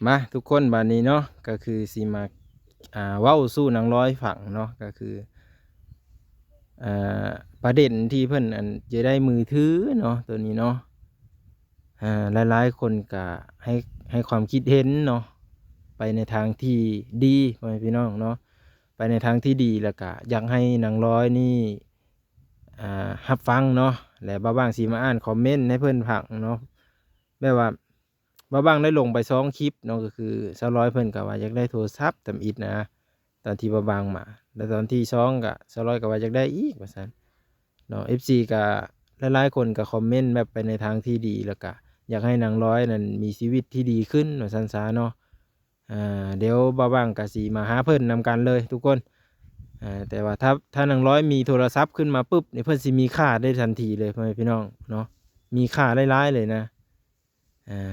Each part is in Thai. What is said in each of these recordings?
มาทุกคนบัดนี้เนาะก็คือสิมาเว้าสู่นางร้อยฟังเนาะก็คืออ่าประเด็นที่เพิ่นจะได้มือถือเนาะตัวนี้เนาะหลายๆคนก็ให้ความคิดเห็นเนาะไปในทางที่ดีพ่อแม่พี่น้องเนาะไปในทางที่ดีแล้วก็อยากให้นางร้อยนี่รับฟังเนาะและบ่าวบางสิมาอ่านคอมเมนต์ให้เพิ่นฟังเนาะแบบว่าบ่าวบางได้ลงไป2คลิปเนาะก็คือสาวร้อยเพิ่นก็ว่าอยากได้โทรศัพท์ตำอิดนะตอนที่บ่าวบางมาแล้วตอนที่2ก็สาวร้อยก็ว่าอยากได้อีกว่าซั่นเนาะ FC ก็หลายๆคนก็คอมเมนต์แบบไปในทางที่ดีแล้วก็อยากให้นางร้อยนั้นมีชีวิตที่ดีขึ้นว่าซั่นซะเนาะเดี๋ยวบ่าวบางก็สิมาหาเพิ่นนำกันเลยทุกคนแต่ว่าถ้านางร้อยมีโทรศัพท์ขึ้นมาปุ๊บนี่เพิ่นสิมีค่าได้ทันทีเลยพ่อแม่พี่น้องเนาะมีค่าหลายๆเลยนะ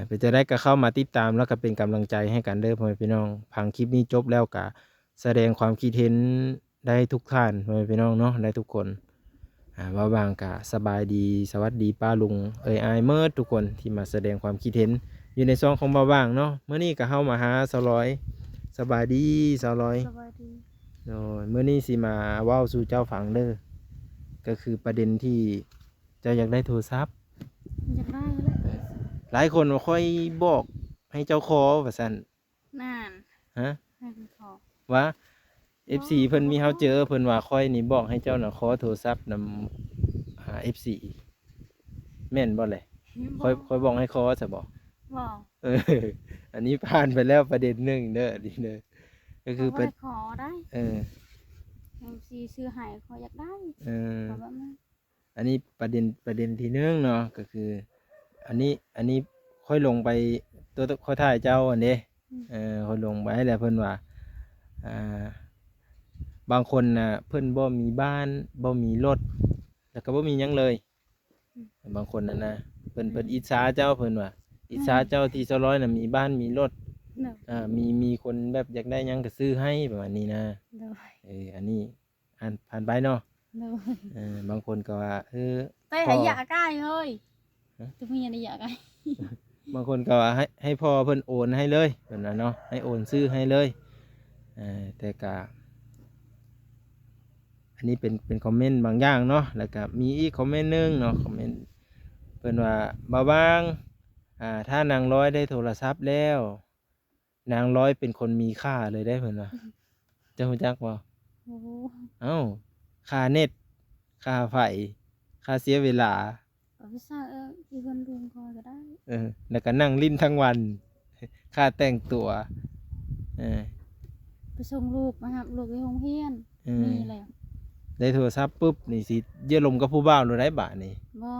เป็นจั่งใดก็เข้ามาติดตามแล้วก็เป็นกำลังใจให้กันเด้อพ่อแม่พี่น้องฟังคลิปนี้จบแล้วก็แสดงความคิดเห็นได้ทุกท่านพ่อแม่พี่น้องเนาะได้ทุกคนบ่าวบางก็สบายดีสวัสดีป้าลุงเอ่ยอายเมิดทุกคนที่มาแสดงความคิดเห็นอยู่ในช่องของบ่าวบางเนาะมื้อนี้ก็เข้ามาหาสาวร้อยสบายดีสาวร้อย สวัสดีโอ้ยมื้อนี้สิมาเว้าสู่เจ้าฟังเด้อก็คือประเด็นที่เจ้าอยากได้โทรศัพท์อยากได้แล้วหลายคนบ่ค่อยบอกให้เจ้าขอว่าซั่นนานฮะให้คุณพ่อว่า FC เพิ่นมีเฮาเจอเพิ่นว่าค่อยนี่บอกให้เจ้าน่ะขอโทรศัพท์นำFC แม่นบ่แหละค่อยบอกให้ขอซะบ่บอก เอออันนี้ผ่านไปแล้วประเด็นหนึ่งเด้อนี่เด้อก็คือไปเป็นขอได้เออซีซื้อให้ขออยากได้เออ บอกว่ามันอันนี้ประเด็นที่หนึ่งเนาะก็คืออันนี้ค่อยลงไปตัวค่อยถ่ายเจ้าอันนี้ค่อยลงไปแล้วเพิ่นว่าอ่าบางคนน่ะเพิ่นบ่มีบ้านบ่มีรถแล้วก็บ่มีหยังเลยบางคนน่ะนะเพิ่นอิจฉาเจ้าเพิ่นว่าอิจฉาเจ้าที่เจ้าร้อยน่ะมีบ้านมีรถเนอะมีคนแบบอยากได้หยังก็ซื้อให้ประมาณนี้นะเนอะอันนี้ผ่านไปเนาะเนอะบางคนก็ว่าแต่พ่อ อยากได้เลยจะมีอะไรอยากได้บางคนก็ว่าให้พ่อเพิ่นโอนให้เลยเพิ่นว่าเนาะให้โอนซื้อให้เลยแต่ก็อันนี้เป็นคอมเมนต์บางอย่างเนาะแล้วก็มีอีกคอมเมนต์หนึงเนาะคอมเมนต์เพิ่นว่าบ่าวบางถ้านางร้อยได้โทรศัพท์แล้วนางร้อยเป็นคนมีค่าเลยได้เพิ่นว่าเจ้ารู้จักบ่โอ้เอ้าค่าเน็ตค่าไฟค่าเสียเวลาเอาไปสร้างที่คนลุงก็ได้แล้วก็นั่งลิ้นทั้งวันค่าแต่งตัวเออ ไปส่งลูกมาครับลูกไปโรงเรียนมีแล้ว ได้โทรศัพท์ปุ๊บนี่สิเยี่ยลมกับผู้บ่าวหรือได้บะนี่บ่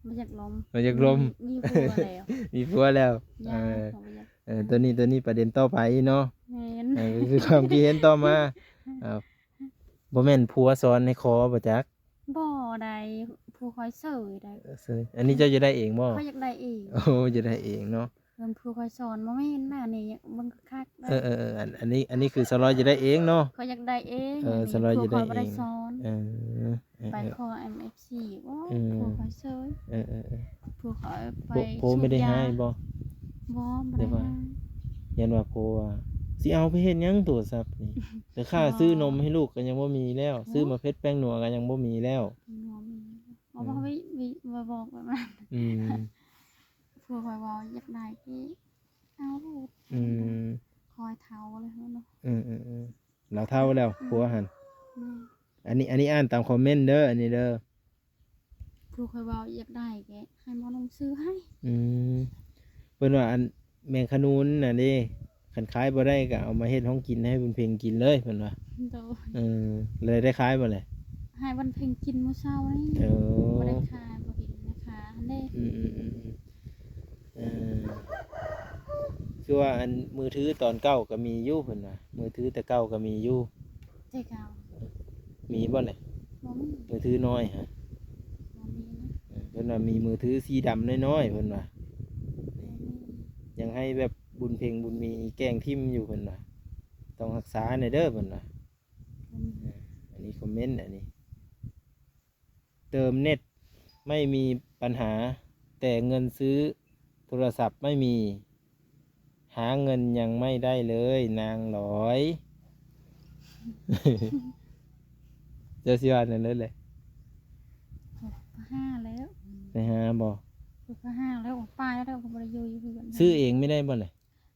มาจากลมมาจากลม มีผัวแล้ว มีผัวแล้วยาของอยาก ตัวนี้ประเด็นต่อไปเนาะเห็น ก็คือความคิดเห็นต่อมาบ่แม่นผัวสอนให้ขอบ่จักบ่ได้ผู้คอยเสยได้อันนี้เจ้าจะได้เองบ่เขาอยากได้เองโอ้จะได้เองเนาะเงินผู้คอยสอนบ่แม่นน่ะนี่เบิ่งคักๆได้อันนี้คือสลอยจะได้เองเนาะเขาอยากได้เองสลอยจะได้ผู้คอยบ่เองได้สอนไปขอ MFC บ่ผู้คอยเสยผู้คอยไปโพไม่ได้ให้บ่บ่ได้ให้ ยันว่าโพว่าสิเอาไปเฮ็ดหยังโทรศัพท์นี่แต่ค่าซื้อนมให้ลูกก็ยังบ่มีแล้วซื้อมาเพชรแป้งนัวก็ยังบ่มีแล้วบ่บ่บ่บอกแบบนั้นอืม ผู้คอยว่าอยากได้ที่เอาลูกคอยเฒ่าเลยเนาะเราเท่าแล้วผัวหันอันนี้อ่านตามคอมเมนต์เด้ออันนี้เด้อผู้คอยว่าอยากได้แกให้หมอลงซื้อให้อืมเพิ่นว่าอันแมงขนุนน่ะเด้คันขายบ่ได้ก็เอามาเฮ็ดของกินให้บุญเพ็งกินเลยเพิ่นว่าโดเลยได้ขายบ่เลยให้วันเพ็งกินมื้อเช้านี่บ่ได้ขายบ่เห็นนะคะเด้เออคือว่าอันมือถือตอนเก่าก็มีอยู่เพิ่นว่ามือถือแต่เก่าก็มีอยู่แต่เก่ามีบ่เลยบ่มีมือถือน้อยฮะบ่มีนะเพิ่นว่ามีมือถือสีดำน้อยๆเพิ่นว่ายังให้แบบบุญเพ็งบุญมีแกล้งทิ่มอยู่เพิ่นว่าต้องรักษาในเด้อเพิ่นว่าอันนี้คอมเมนต์อันนี้เติมเน็ตไม่มีปัญหาแต่เงินซื้อโทรศัพท์ไม่มี หาเงินยังไม่ได้เลยนางร้อย เจะสิว่านั่นเลยแหละ ห้าแล้ว ไปหาบ่ ก็ห้าแล้วไปแล้วก็บ่ได้อยู่เพื่อน ซื้อเองไม่ได้บ่เลย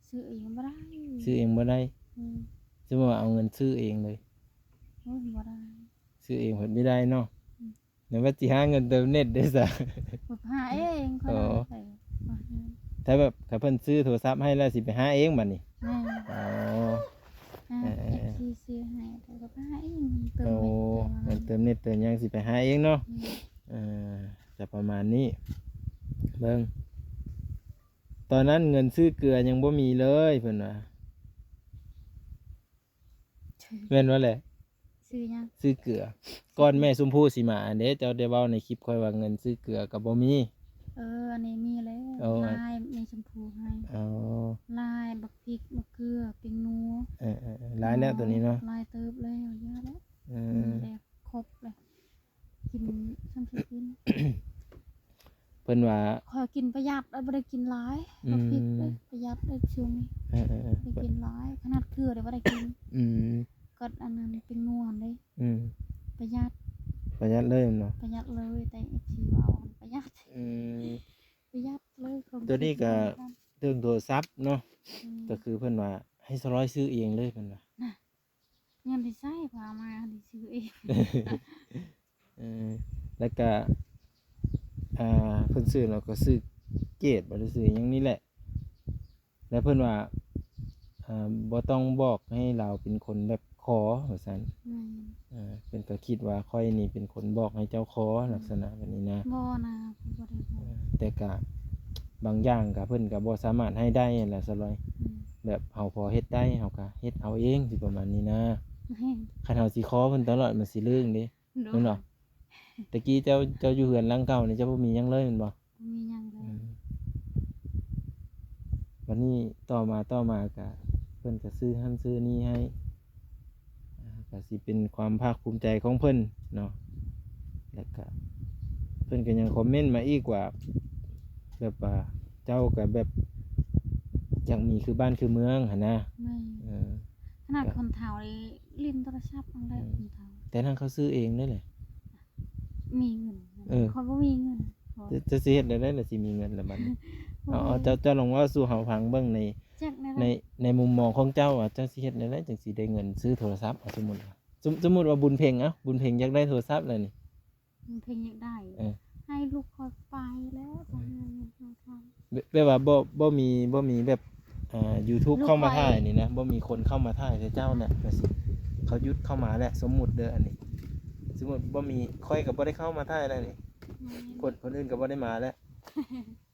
ซื้อเองบ่ได้ ซื้อเองบ่ได้ อืม จะมาเอาเงินซื้อเองเลย โอ้ยบ่ได้ ซื้อเองเพิ่นไม่ได้เนาะเดี๋ยวว่าสิหาเงินเติมเน็ตได้ซะ บ่หาเองก็ได้ไปบ่หา ถ้าแบบถ้าเพิ่นซื้อโทรศัพท์ให้แล้วสิไปหาเองบัดนี้ แม่ อ๋อ ที่ซื้อให้แต่ก็หาเองเติ โอ้ ม เงินเติมเน็ตเติมหยังสิไปหาเองเนาะ อืม เออจะประมาณนี้เบิ่งตอนนั้นเงินซื้อเกลือยังบ่มีเลยเพิ่นว่าแม่นว่าแหละ ซื้อยัง ซื้อเกลือก่อนแม่ชมพู่สิมาอันเด้เจ้าได้เว้าในคลิปค่อยว่าเงินซื้อเกลือก็บ่มี อันนี้มีแล้ว เอา ลายมีชมพูให้ อ๋อ ลายบักพริกบักเกลือเป็นนัว หลายแล้วตัวนี้เนาะ ลายเติบแล้วเยอะแล้ว เอ มี อ แล้วครบเลยกินซ้ำสิกิน เพิ่นว่า ขอกินประหยัดแล้วบ่ได้กินหลายบักพริกเลยประหยัดได้ช่วงนี้ เออ ได้กินหลายขนาดเกลือได้บ่ได้กิน อืม ก็อันนั้นเป็นนัวเลย อืม ประหยัด ประหยัดเลยเนาะ ประหยัดเลยแต่ที่ว่ามันประหยัด อืม ประหยัดเลยของ ตัวนี้ก็ กิน เรื่องโทรศัพท์เนาะ อืม ก็คือเพิ่นว่าให้สร้อยซื้อเองเลยเพิ่นว่า เงินที่ใช้พามาที่ซื้อเอง เออแล้วก็เพิ่นซื้อแล้วก็ซื้อเกรดบ่ได้ซื้อหยังนี่แหละ แล้วเพิ่นว่าบ่ต้องบอกให้เราเป็นคนแบบขอว่าซั่น แม่น เพิ่นก็คิดว่าค่อยนี่เป็นคนบอกให้เจ้าขอลักษณะแบบนี้นะ บ่นะผมบ่ได้บอก แต่ก็บางอย่างก็เพิ่นก็บ่สามารถให้ได้นั่นแหละสลอย อืม แบบเฮาพอเฮ็ดได้เฮาก็เฮ็ดเอาเองสิประมาณนี้นะ แม่น คันเฮาสิขอเพิ่นตลอดมันสิเรื่องเด้ โด แม่นบ่ตะกี้เจ้าอยู่เฮือนหลังเก่านี่เจ้าบ่มีหยังเลยแม่นบ่ บ่มีหยังเลย วันนี้ต่อมาก็เพิ่นก็ซื้อหั่นซื้อนี่ให้ก็สิเป็นความภาคภูมิใจของเพิ่นเนาะแล้วก็เพิ่นก็ยังคอมเมนต์มาอีกว่าแบบว่าเจ้าก็แบบอยากมีคือบ้านคือเมืองหั่นนะ แม่น เออ ขนาดคนเฒ่าเลยลิ้นโทรศัพท์อันแรกคนเฒ่า แต่นั่นเขาซื้อเองได้เลย มีเงิน คนบ่มีเงินขอ จะสิเฮ็ดได้ล่ะสิมีเงินละบัดนี้เอาเจ้าลองเว่าสู่เฮาฟังเบิ่งใน จักแน่ ใน ล่ะ ในมุมมองของเจ้าเจ้าสิเฮ็ดได้จังสิได้เงินซื้อโทรศัพท์สมมุติว่าสมมุติว่าบุญเพ็งบุญเพ็งอยากได้โทรศัพท์เลยนี่ มันเพลงอยากได้ เออ ให้ลูกคอยไปแล้วก็หาเงินมาทำ แบบว่าบ่มีแบบYouTube ลูก เข้ามา ไฟ ถ่ายนี่นะบ่มีคนเข้ามาถ่ายแต่เจ้าเนี่ยก็สิเขายุดเข้ามาแล้วสมมุติเด้ออันนี้ สมมุติบ่มีค่อยก็บ่ได้เข้ามาถ่ายแล้วนี่คนอื่นก็บ่ได้มาแล้ว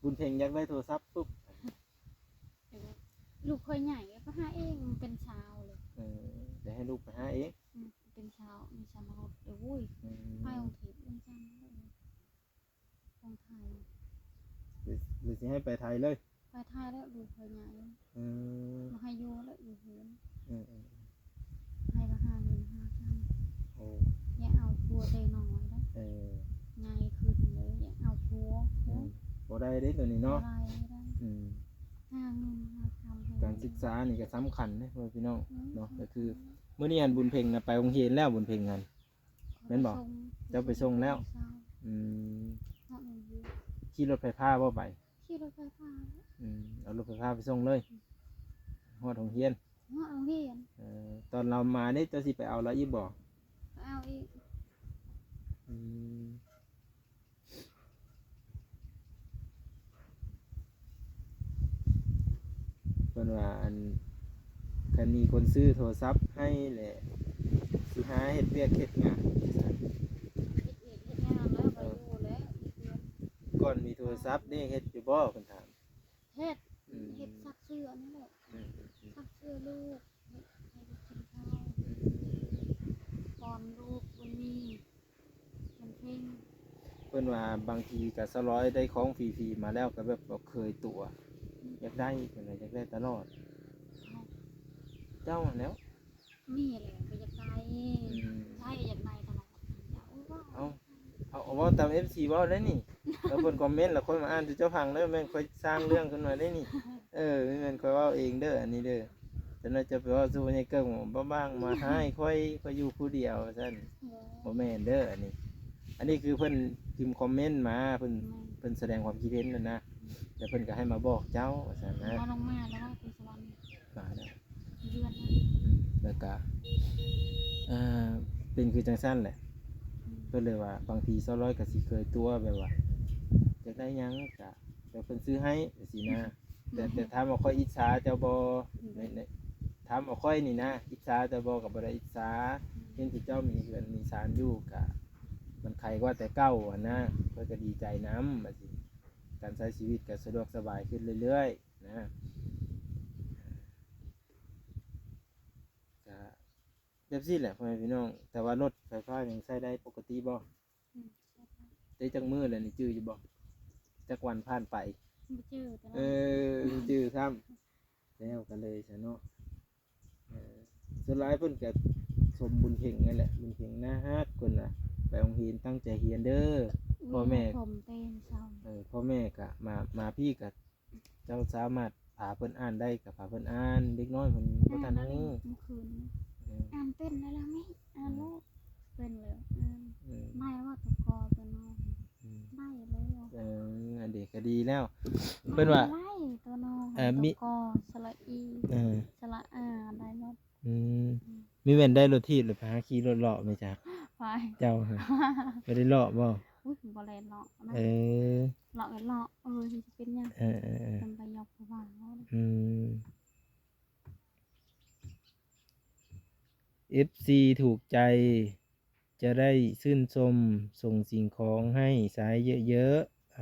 บุญเพ็งอยากได้โทรศัพท์ปุ๊บ ลูกคอยใหญ่ก็หาเองมันเป็นชาวเลย เดี๋ยวให้ลูกไปหาเอง เป็นชาวมีชาวมนุษย์เดี๋ยววุ้ยไปองค์ทิพย์องค์จันทร์องค์ไทย หรือสิให้ไปไทยเลย ไปไทยแล้วลูกคอยใหญ่มาให้โยแล้วอยู่เหือนให้ก็หาเงินหาคำ โอ้ อย่าเอาพัวได้น้อยแล้วไงขึ้นเลยอย่าเอาพัว บ่ได้เด้ตัวนี้เนาะ อะไรได้หาเงินหาคำ การศึกษานี่ก็สำคัญนะพี่น้องเนาะก็คือมื้อนี้อันบุญเพ็งนะไปโรงเรียนแล้วบุญเพ็งกัน แม่นบ่เจ้าไปส่งแล้ว ขี่รถไฟฟ้าบ่ไป ขี่รถไฟฟ้า เอารถไฟฟ้าไปส่งเลยฮอดโรงเรียน เงาะโรงเรียน ตอนเรามานี่เจ้าสิไปเอาละอีบ่ เอาอีก เพิ่นว่าอันคันมีคนซื้อโทรศัพท์ให้แหละสิหาเฮ็ดเวียกเฮ็ดงาน เฮ็ดงานแล้วไปอยู่แล้วอีกเดือน ก่อนมีโทรศัพท์นี่เฮ็ดอยู่บ่เพิ่นถาม เฮ็ดซักเสื้อนี่แหละซักเสื้อลูกให้ลูกกินข้าวก่อนลูกวันนี้มันเพ่ง เพิ่นว่าบางทีก็สร้อยได้ของฟรีๆมาแล้วก็แบบบ่เคยตัวอยากได้เพิ่นว่าอยากได้ตลอด เจ้าแล้ว มีแหละไปอยากได้ใช่อยากได้ตลอดอยากว่า เอาไผ เอาเว้าตาม FC เว้าได้นี่แล้วเพิ่นคอมเมนต์แล้วค่อยมาอ่านให้เจ้าฟังเด้อแม่นค่อยสร้างเรื่องขึ้นมาได้นี่แม่นค่อยเว้าเองเด้ออันนี้เด้อแต่น่าจะไปเว้าสู่ให้เกิ้งบ้างๆมาให้ค่อยอยู่ผู้เดียวซั่นบ่แม่นเด้ออันนี้คือเพิ่นพิมพ์คอมเมนต์มาเพิ่นแสดงความคิดเห็นนั่นนะแต่เพิ่นก็ให้มาบอกเจ้าว่าซั่นนะ เอาลงมาแล้วก็ไปสวรรค์ มาแล้ว เดือนนะ แล้วก็อ่าเป็นคือจังซั่นแหละเพิ่นเลยว่าบางที200ก็สิเคยตัวแบบว่าอยากได้หยังก็แต่เพิ่นซื้อให้จังซี่นะแต่ถามว่าค่อยอิจฉาเจ้าบ่ในถามว่าค่อยนี่นะอิจฉาเจ้าบ่ก็บ่ได้อิจฉาเห็นที่เจ้ามีเรือนมีศาลอยู่ก็มันใครกว่าแต่เก่าอะนะเพิ่นก็ดีใจนำบัดนี้การใช้ชีวิตก็สะดวกสบายขึ้นเรื่อยๆนะก็ แบบนี้แหละพ่อแม่พี่น้องแต่ว่ารถไฟฟ้ายังใช้ได้ปกติบ่ อืม ได้จักมือเลยนี่จื้ออยู่บ่จักวันผ่านไป บ่เจอแต่ เออจื้อซ้ำแล้วกันเลยซะเนาะส่วนหลายเพิ่นก็สมบุญเพ่งนั่นแหละบุญเพ่งหน้าฮักคนน่ะไปโรงเรียนตั้งใจเรียนเด้อ พ่อแม่ ผมเต้นเศร้า พ่อแม่ก็มาพี่ก็เจ้าสามารถพาเพิ่นอ่านได้ก็พาเพิ่นอ่านเด็กน้อยเพิ่นบ่ทัน แล้ว รู้ เมื่อคืน เออ อ่านเป็นได้แล้วไหมอ่านลูกเป็นเลยอ่าน เออ ได้ว่าตะกอเป็นน้อง อืม ได้แล้ว อันเด็กก็ดีแล้ว เพิ่นว่า ไล่ตัวน้อง มี ตะกอสระอี เออ สระอาได้หมด มีแม่นได้รถถีบหรือพาขี่รถเลาะไหมจ๊ะ ไป เจ้าฮะไม่ได้เลาะบ่ อุ้ยบ่แลนเลาะนะ เออ เลาะกันเลาะที่จะเป็นยัง เออ จำไปยอกว่างเขาเลย อืม FC ถูกใจจะได้ชื่นชมส่งสิ่งของให้สายเยอะ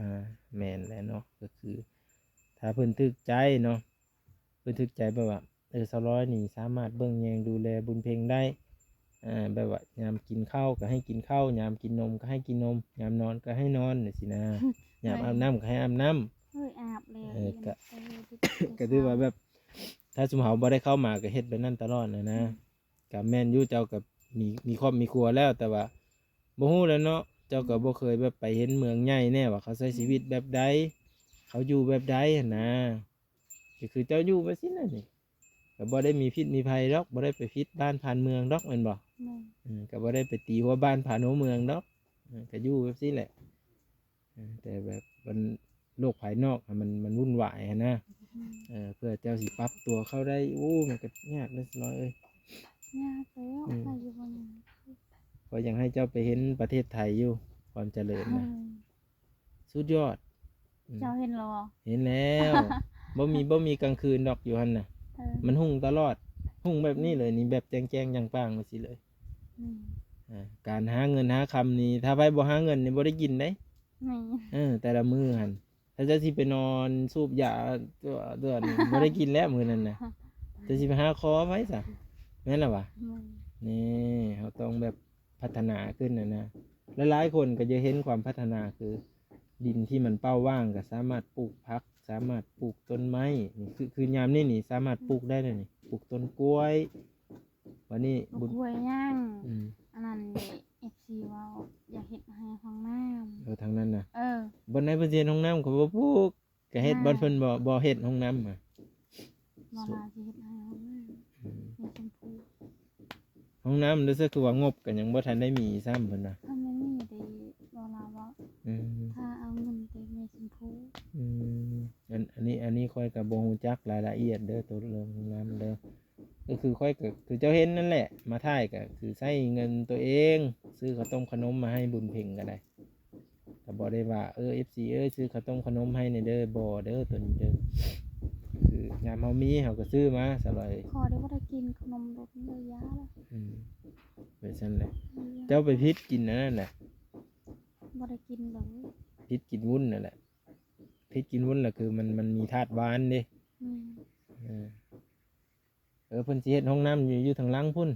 ๆแม่นแหล้วเนาะก็คือ ถ้าเพิ่นถึกใจเนาะเพิ่นถึกใจแบบว่า200นี่สามารถเบิ่งแยงดูแลบุญเพ็งได้แบบว่ายามกินข้าวก็ให้กินข้าวยามกินนมก็ให้กินนมยามนอนก็ให้นอนนี่สินะ ยามอาบน้ำก็ให้อาบน้ำ เฮ้ยอาบเลย ก็ถือว่าแบบ ถ้าสมเฮาบ่ได้เข้ามาก็เฮ็ดแบบนั้นตลอดนะก็แม่นอยู่เจ้าก็มีครอบมีครัวแล้วแต่ว่าบ่ฮู้แหล้วเนาะเจ้าก็บ่เคยแบบไปเห็นเมืองใหญ่แน่ว่าเขาใช้ชีวิตแบบใดเขาอยู่แบบใดหั้นนะก็คือเจ้าอยู่ไปสินั่นนี่ก็บ่ได้มีพิษมีภัยดอกบ่ได้ไปพิษบ้านผ่านเมืองดอกแม่นบ่ก็บ่ได้ไปตีหัวบ้านผ่านหัวเมืองดอกก็อยู่แบบนี้แหละแต่แบบมันโลกภายนอกอะมันวุ่นวายอะนะเพื่อเจ้าสิปรับตัวเข้าได้โอ้มันก็ยากนิดหน่อยยากแล้วใครอยู่บนนั้น ก็ยังให้เจ้าไปเห็นประเทศไทยอยู่ความเจริญนะสุดยอด เจ้าเห็นหรอ เห็นแล้วบ่มีกลางคืนดอกอยู่หั่นน่ะมันหุ่งตลอดหุ่งแบบนี้เลยนี่แบบแจ้งๆอย่างปางมาสิเลยการหาเงินหาคำนี่ถ้าไปบ่หาเงินนี่บ่ได้กินได้แต่ละมื้อหั่นถ้าเจะสิไปนอนสูบยาตัวนี่บ่ได้กินแล้วมื้อนั้นน่ะจะสิไปหาคอไว้ซะแม่นล่ะวะนี่เขาต้องแบบพัฒนาขึ้นนะหลายๆคนก็จะเห็นความพัฒนาคือดินที่มันเป้าว่างก็สามารถปลูกผักสามารถปลูกต้นไม้นี่คือยามนี้นี่สามารถปลูกได้เลยนี่ปลูกต้นกล้วยวันนี้ บุญกล้วยย่างอันนั้นFC ว่าอยากเฮ็ดให้ห้องน้ำทางนั้นนะบนในประเทศห้องน้ำเขาบ่ปลูกก็เฮ็ดบ่เพิ่นบ่เฮ็ดห้องน้ำบ่ลาสิเฮ็ดให้ห้องน้ำมีชมพู ห้องน้ำรู้สึกคือว่างบกันยังบ่ทันได้มีซ้ำเพิ่นน่ะถ้ามันมีได้บ่ลาว่าถ้าเอาเงินไปมีชมพูอันนี้ค่อยก็บ่ฮู้จักรายละเอียดเด้อตัวเรื่องห้องน้ำเด้อก็คือค่อยก็คือเจ้าเห็นนั่นแหละมาถ่ายก็คือใช้เงินตัวเองซื้อข้าวต้มขนมมาให้บุญเพ็งก็ได้ก็บ่ได้ว่าFC ซื้อข้าวต้มขนมให้ในเด้อบ่เด้อตัวนี้เด้อคือยามเฮามีเฮาก็ซื้อมาสบายขอได้บ่ได้กินขนมรสเลยยาแล้วเป็นซั่นแหละเจ้าไปพิษกินนั่นแหละ บ่ได้กินเลย พิษกินวุ้นนั่นแหละพิษกินวุ้นแหละคือมันมีธาตุหวานเด้เพิ่นสิเฮ็ดห้องน้ำอยู่ทางหลังพุ่น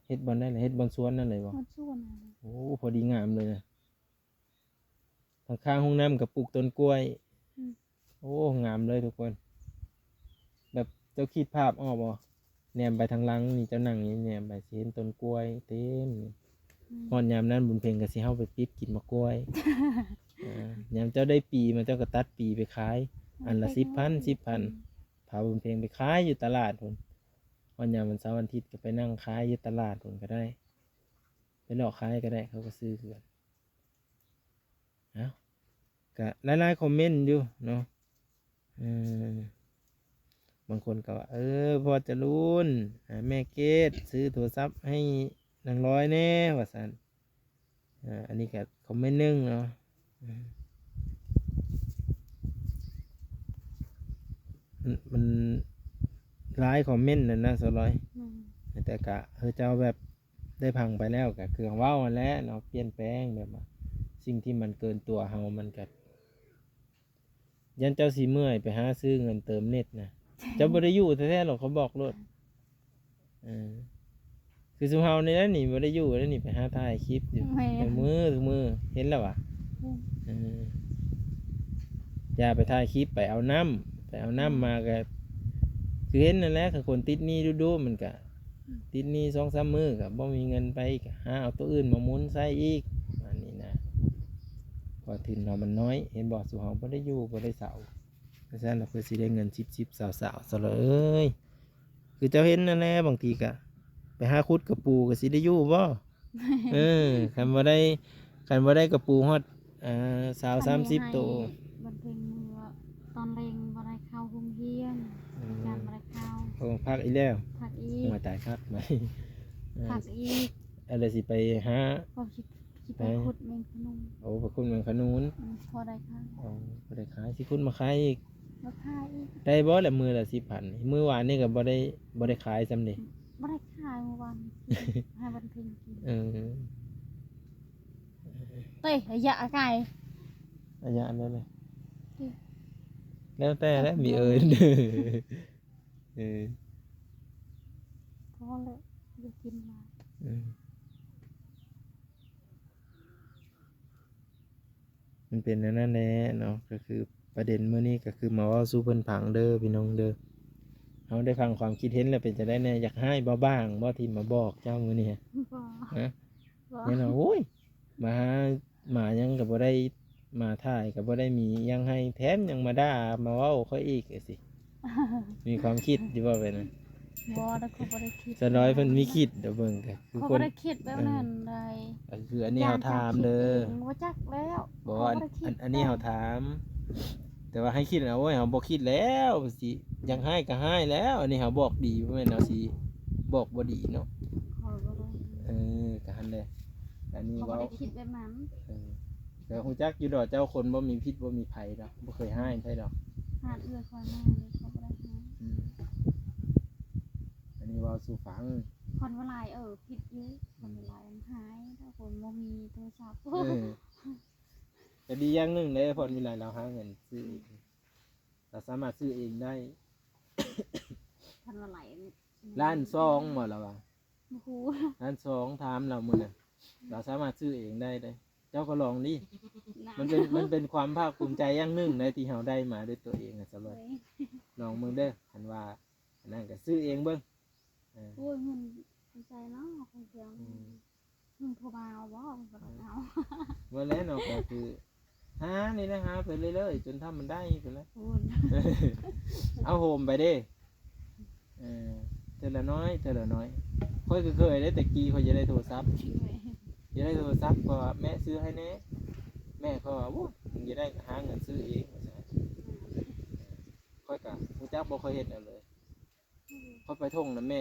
เฮ็ดบ่ได้เลยเฮ็ดบนสวนนั่นเลยบ่บนสวนโอ้พอดีงามเลยนะข้างห้องน้ำกับปลูกต้นกล้วยโอ้งามเลยทุกคนแบบเจ้าคิดภาพออกบ่แนมไปทางหลังนี่เจ้านั่งนี่แนมไปสิเห็นต้นกล้วยเต็ม ฮอดยามนั้นบุญเพ็งก็สิเฮาไปปิดกินมะกล้วย ยามเจ้าได้ปีมาเจ้าก็ตัดปีไปขาย อันละ10,000 10,000พาบุญเพ็งไปขายอยู่ตลาดพุ่นวันยามวันเสาร์วันอาทิตย์ก็ไปนั่งขายอยู่ตลาดพุ่นก็ได้ไปหลอกขายก็ได้เขาก็ซื้อคือกันเอ้าก็หลายๆคอมเมนต์อยู่เนาะบางคนก็ว่าพอจะรุนแม่เกดซื้อโทรศัพท์ให้นางร้อยแน่ว่าซั่นอันนี้ก็คอมเมนต์หนึงเนาะมันหลายคอมเมนต์นั่นนะสร้อยแต่กะเจ้าแบบได้พังไปแล้วกะคือเว้ามาแล้วเนาะเปลี่ยนแปลงแบบว่าสิ่งที่มันเกินตัวเฮามันก็ยันเจ้าสิเมื่อยไปหาซื้อเงินเติมเน็ตนะเจ้าบ่ได้อยู่แท้ๆหรอกเขาบอกโลดคือซุมเฮานี่แหละนี่บ่ได้อยู่แล้วนี่ไปหาถ่ายคลิปอยู่ทุกมือเห็นแล้วว่ะอย่าไปถ่ายคลิปไปเอาน้ำมาก็คือเห็นนั่นแหละคือคนติดหนี้ดูๆมันก็ติดหนี้ 2-3 มื้อก็บ่มีเงินไปก็หาเอาตัวอื่นมาหมุนใส่อีกอันนี้นะพอทุนเรามันน้อยเห็นบ่สุเฮาบ่ได้อยู่บ่ได้เสาเพราะฉะนั้นเราเพื่อสิได้เงิน10ๆ20ๆซะเลยคือเจ้าเห็นนั่นแหละบางทีก็ไปหาขุดกระปูก็สิได้อยู่บ่คันบ่ได้กระปูฮอด20-30 ตัวบันเทิงมือตอนเล็งบ่ได้เข้าโรงเรียนการบ่ได้เข้าโอ้พักอีกแล้วพักอีกมาตายครับไหมพักอีกอะไรสิไปหาพอสิไปขุดแมงขนุนโอ้ไปขุดแมงขนุนพอได้ค่ะอ๋อพอได้ขายสิขุดมาขายอีกมาขายอีกได้บ่ละมือละ10,000มื้อวานนี่ก็บ่ได้ขายซำนี่บ่ได้ขายเมื่อวานให้บันเทิงกินเต้ยระยะไกลระยะนั้นเลยแล้วแต่แล้วมีพอเลยจะกินมามันเป็นนั่นแหละเนาะก็คือประเด็นมื้อนี้ก็คือมาเว้าสู่เพิ่นฟังเด้อพี่น้องเด้อเฮาได้ฟังความคิดเห็นแล้วเป็นจะได้แน่อยากให้บ่บ้างบ่ที่มาบอกเจ้ามื้อนี้บ่เนี่ยนะโอ้ยมายังก็บ่ได้มาถ่ายก็บ่ได้มียังให้แถมยังมาด่ามาเว้าเขาอีกสิ มีความคิดอยู่ว่าไปนะบ่ได้เขาบ่ได้คิดสน้อยเพิ่นมีคิดเดี๋ยวเบิ่งก็คือคนบ่ได้คิดแบบนั้นได้คืออันนี้เฮาถามเด้อบ่จักแล้วบ่อันนี้เฮาถามแต่ว่าให้คิดเอาไว้เฮาบ่คิดแล้วสิยังให้ก็ให้แล้วอันนี้เฮาบอกดีบ่แม่นเอาสิบอกบ่ดีเนาะก็หั่นแหละอันนี้เว้าบ่ได้คิดแบบนั้นแต่ฮู้จักอยู่ดอกเจ้าคนบ่มีพิษบ่มีภัยดอกบ่เคยให้ใช่ดอกหาดเอื้อคอยมาเลยเขาบ่ได้ให้อันนี้เว้าสู่ฟังคนว่าหลายผิดอยู่คนว่าหลายมันหายถ้าคนบ่มีโทรศัพท์จะดีอย่างหนึ่งเลยพอมีหลายเราหาเงินซื้อเราสามารถซื้อเองได้พันว่าหลาย1,200,000บ่ล่ะว่าบ่ฮู้1,200,000ถามเรามื้อน่ะเราสามารถซื้อเองได้เด้เจ้าก็ลองดิมันเป็นความภาคภูมิใจอย่างหนึ่งในที่เราได้มาด้วยตัวเองนะสำหรับลองมึงเด้อคันว่าอันนั้นก็ซื้อเองเบิ่งโอ้ยเงินใจเนาะคงเพียงมึงโทรมาเอาบ่บ่เอาเมื่อแล้วเนาะก็คือหานี่นะหาไปเรื่อยๆจนทำมันได้ไปแล้วเอาโฮมไปเด้เท่าละน้อยค่อยเคยได้แต่กี้ค่อยจะได้โทรศัพท์จะได้โทรศัพท์ก็แม่ซื้อให้แน่แม่ก็ว่ามึงจะได้หาเงินซื้อเองค่อยกะผู้จักบ่ค่อยเห็นเอาเลยค่อยไปท่งนะแ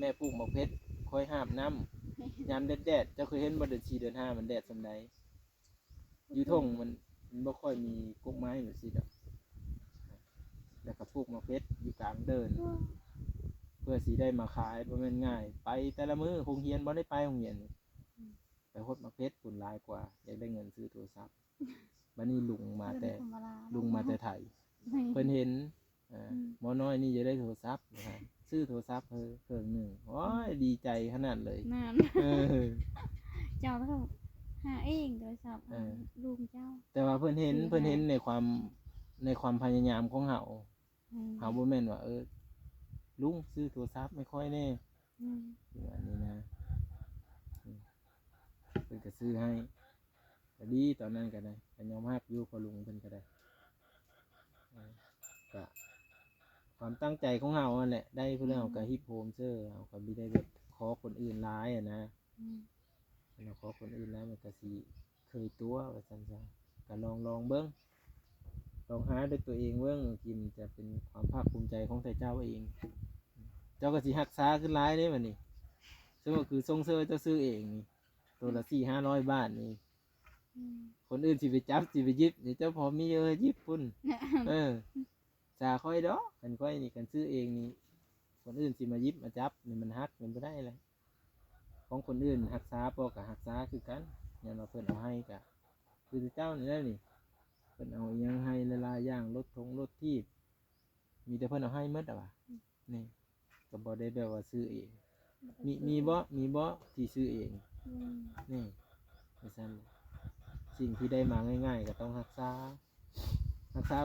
ม่ปลูกหมกเพชรค่อยหาบน้ำยามแดดเจ้าเคยเห็นบ่เดือน4เดือน5มันแดดสำใดอยู่ท่งมันบ่ค่อยมีกุ๊กไม้หรือสิดอกแล้วก็ปลูกหมกเพชรอยู่กลางเดินเพื่อสิได้มาขายบ่แม่นง่ายไปแต่ละมื้อโรงเรียนบ่ได้ไปโรงเรียนไปฮดมาเพชรผลลายกว่าอยากได้เงินซื้อโทรศัพท์บัดนี้ลุงมาแต่ไทยเพิ่นเห็นหมอน้อยนี่จะได้โทรศัพท์ซื้อโทรศัพท์เครื่องหนึ่งโอ้ยดีใจขนาดเลยนั่นเจ้าต้องหาเองโทรศัพท์ลุงเจ้าแต่ว่าเพิ่นเห็นในความพยายามของเฮาบ่แม่นว่าลุงซื้อโทรศัพท์ไม่ค่อยแน่อันนี้นะ พิ่นก็ซื้อให้ก็ดีตอนนั้นก็ได้ก็ยอมรับอยู่พอลุงเพิ่นก็ได้ก็ความตั้งใจของเฮานั่นแหละได้ผู้เรื่องก็ฮิปโฮมเซอร์เฮาก็บ่ได้แบบขอคนอื่นหลายอ่ะนะเราขอคนอื่นแล้วมันก็สิเคยตัวว่าซั่นซะก็ลองเบิ่งลองหาด้วยตัวเองเบิ่งกินจะเป็นความภาคภูมิใจของแต่เจ้าเองเจ้าก็สิรักษาขึ้นหลายเด้บัดนี้ซึ่งก็คือส่งเสริมเจ้าซื้อเองนี่ตัวละ400-500 บาทนี่คนอื่นสิไปจับสิไปหยิบนี่เจ้าพอมีหยิบพุ่นจ่าค่อยดอกกันค่อยนี่กันซื้อเองนี่คนอื่นสิมาหยิบมาจับนี่มันฮักมันบ่ได้เลยของคนอื่นรักษาปอกับรักษาคือกันอย่างเราเพิ่นเอาให้กะคือเจ้านี่แหละนี่เพิ่นเอาอิหยังให้หลายๆอย่างรถทีบมีแต่เพิ่นเอาให้หมดอ่ะว่ะนี่ก็บ่ได้แบบว่าซื้อเองมีบ่ที่ซื้อเองนี่ว่าซั่นสิ่งที่ได้มาง่ายๆก็ต้องรักษา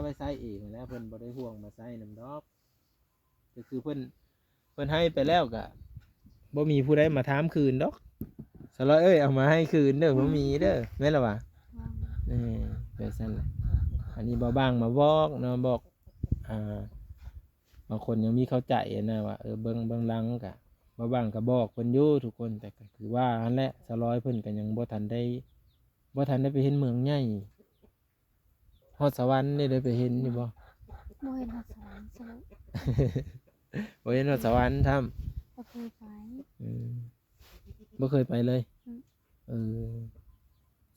ไว้ใช้เองแล้วเพิ่นบ่ได้ห่วงมาใช้นำดอกก็คือเพิ่นให้ไปแล้วก็บ่มีผู้ใดมาถามคืนดอกสลอยเอ้ยเอามาให้คืนเด้อบ่มีเด้อแม่นล่ะวะแบบซั่นแหละอันนี้บ่บางมาบอกเนาะบอกบางคนยังมีเข้าใจนะว่าเบิ่งหลังก็บ่บางก็บอกเพิ่นอยู่ทุกคนแต่ก็คือว่าอันแหละสลอยเพิ่นก็ยังบ่ทันได้ไปเห็นเมืองใหญ่ฮอดสวรรค์ได้ไปเห็นอยู่บ่ บ่เห็นฮอดสวรรค์ซะแล้ว บ่เห็นฮอดสวรรค์ทำ บ่เคยไป บ่เคยไปเลย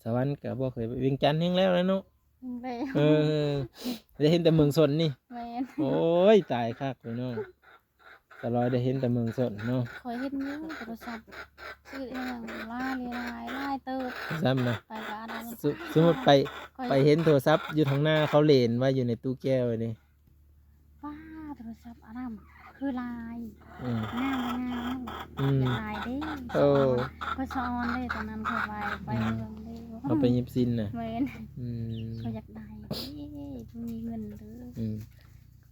สวรรค์ก็บ่เคยไปเวียงจันทน์แฮงแล้วเนาะ แล้ว ได้เห็นแต่เมืองสนนี่ แม่น โอ้ยตายคักเลยเนาะตลอดได้เห็นแต่เมืองสนเนาะ คอยเห็นอยู่โทรศัพท์ชื่ออหยังลายเติบ ซ้ำนะ ไปก็อันนั้น สมมุติไปเห็นโทรศัพท์อยู่ทางหน้าเขาเล่นว่าอยู่ในตู้แก้วนี่ ป้าโทรศัพท์อันนั้นคือลาย อืม งามลายเด้ โอ้ ก็สอนเด้ตอนนั้นเขาไปเมืองเด้ เอาไปยิบซินน่ะ แม่น อืม เขาอยากได้เด้มีเงินเด้อ อืม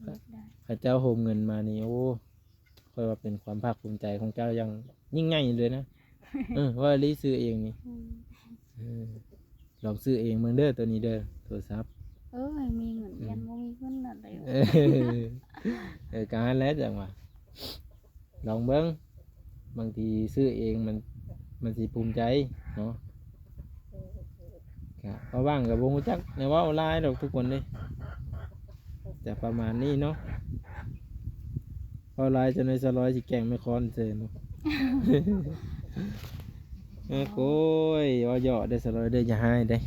เขาอยากได้ ข้าเจ้าโฮมเงินมานี่โอ้ค่อยว่าเป็นความภาคภูมิใจของเจ้ายังยิ่งใหญ่เลยนะว่าลีซื้อเองนี่ลองซื้อเองเมืองเด้อตัวนี้เด้อโทรศัพท์ มีเงินยันบ่มีเงินน่ะเด้อ การแล้วจังหวะลองเบิ้งบางทีซื้อเองมันสิภูมิใจเนาะเพราะว่างกับวงจักในว่าไลน์ดอกทุกคนเลยแต่ประมาณนี้เนาะพอไลน์จะในสลอยสิแกงไม่คอนเจนเนาะ โอ้ยว่าเหยาะได้สลอยได้อย่าให้ได้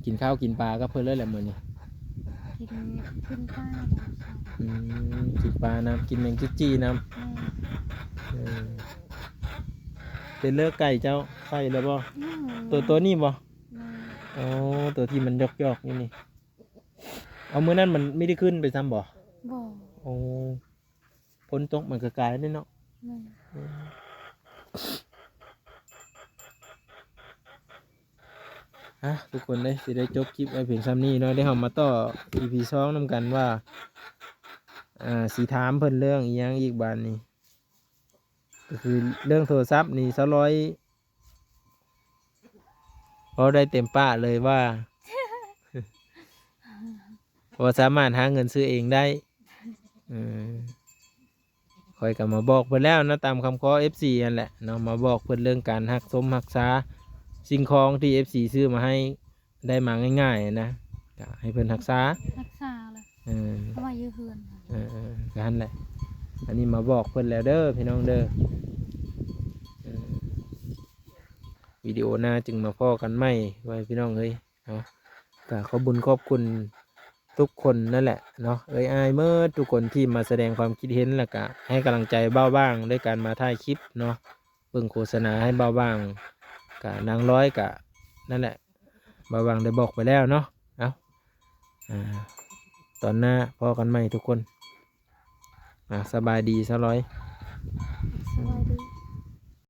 กินข้าวกินปลาก็เพิ่นเลยแหละมื้อนี้ กินป้า กินปลาน้ำกินแมงจุจี้น้ำเป็นเลือกไก่เจ้าไข่แล้วบ่ตัวนี้บ่อ๋อตัวที่มันยอกนี่เอามื้อนั้นมันไม่ได้ขึ้นไปซ้ำบ่ บ่ โอ้ฝนตกมันก็กลายได้เนาะทุกคนเลยสิได้จบคลิปไว้เพียงซ้ำนี้เนาะได้เฮามาต่อ EP 2นำกันว่าสีถามเพิ่นเรื่องอีหยังอีกบานนี้ก็คือเรื่องโทรศัพท์นี่200พอได้เต็มป้าเลยว่า ว่าสามารถหาเงินซื้อเองได้คอยกับมาบอกเพิ่นแล้วนะตามคำขอ FC นั่นแหละเนาะมาบอกเพิ่นเรื่องการรักษาสิ่งของที่ FC ซื้อมาให้ได้มาง่ายๆนะก็ให้เพิ่นรักษาเลยเพราะว่ายื้อเฮือนกันแหละอันนี้มาบอกเพิ่นแล้วเด้อพี่น้องเด้อวิดีโอหน้าจึงมาพ้อกันใหม่ไว้พี่น้องเอ้ยเนาะก็ขอบุญขอบคุณทุกคนนั่นแหละเนาะอายเมื่อทุกคนที่มาแสดงความคิดเห็นแล้วก็ให้กำลังใจเบาบ้างด้วยการมาถ่ายคลิปเนาะเบิ่งโฆษณาให้เบาบ้างกะนางร้อยกะนั่นแหละเบาบ้างได้บอกไปแล้วเนาะตอนหน้าพอกันใหม่ทุกคนสบายดีซะร้อย สบายดี